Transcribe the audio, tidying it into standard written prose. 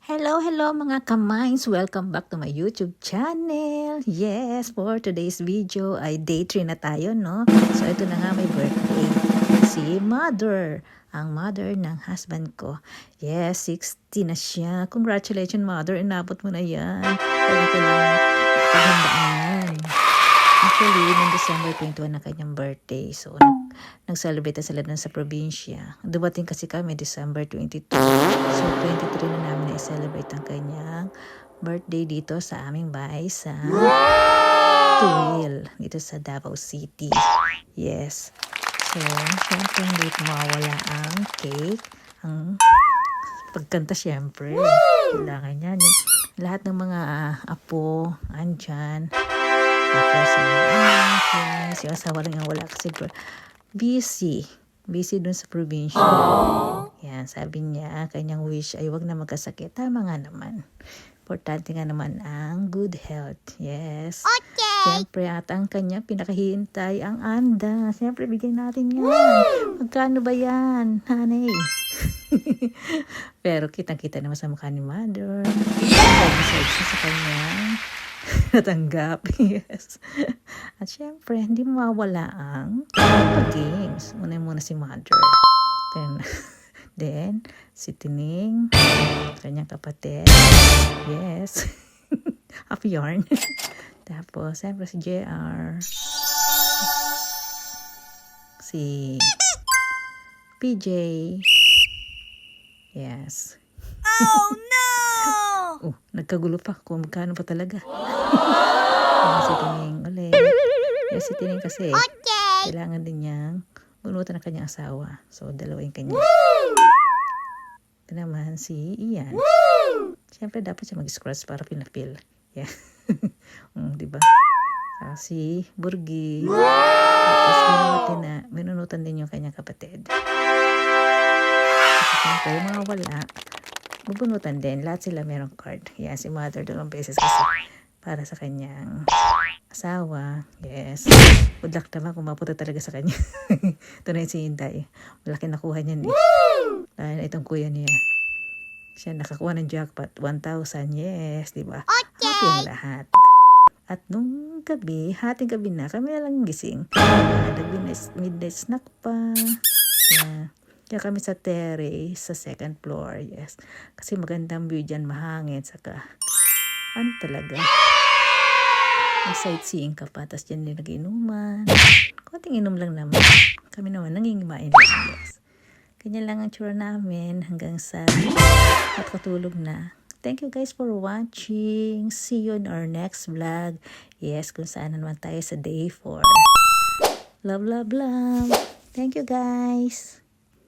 Hello mga kamines! Welcome back to my YouTube channel. Yes, for today's video ay day 3 na tayo, no? So ito na nga may birthday. Si Mother, ang mother ng husband ko. Yes, 60 na siya. Congratulations, Mother. Inabot mo na yan. Kaya kailangan paghandaan. Actually, noong December 21 na kanyang birthday. So, nag-celebrate na sila dun sa probinsya. Dumating kasi kami December 22. So, 23 na namin na-celebrate ang kanyang birthday dito sa aming bahay sa Tuwil. Dito sa Davao City. Yes. So, syempre, hindi mawawala ang cake. Ang pagkanta, syempre. Kailangan yan. Yung lahat ng mga apo, andyan. Tapos, yung asawa lang ang wala kasi busy dun sa probinsya. Yan, sabi niya, kanyang wish ay wag na magkasakit. Tama nga naman. Importante nga naman ang good health. Yes. Okay. Siyempre, at ang kanya pinakahihintay ang anda. Siyempre, bigyan natin yan. Magkano ba yan, honey? Pero kitang-kita naman sa mukha ni Mother. Pag-message siya sa kanyang natanggap. Yes. At syempre, hindi mawawala ang pag-games. Muna si Mother. Then si Tining, kanyang kapatid. Yes. Happy yarn. Tapos, syempre si JR. Si PJ. Yes. Oh no! Nagkagulo pa kung magkano pa talaga. Si Tining ulit. Si Tining kasi kailangan din niyang bunutan ng kanyang asawa. So, dalawa yung kanya. Ito naman si Ian. Siyempre, dapat siya mag-scratch para pinapil. Yeah. Diba? Si Burgi. Tapos, minunutan din yung kanyang kapatid. Kasi siyempre, yung mga wala, bubunutan din. Lahat sila merong card. Yeah, si Mother 2 beses kasi para sa kanyang asawa. Yes. Good luck naman kung mapunta talaga sa kanya. Ito na si Inday. Malaki nakuha niya dahil itong kuya niya. Siya nakakuha ng jackpot. 1,000. Yes, diba? Okay. Happy ang lahat. At nung gabi, hating gabi na, kami na lang gising. Midnight snack pa. Yeah. Kaya kami sa terrace, sa second floor. Yes. Kasi magandang view dyan, mahangin. Saka, ano talaga? Sightseeing ka pa, tapos dyan din nag-inuman. Konting inom lang naman. Kami naman nangingimain lang. Yes. Ganyan lang ang tsura namin hanggang sa matutulog na. Thank you guys for watching. See you in our next vlog. Yes, kung saan naman tayo sa day 4. Love, love, love. Thank you guys.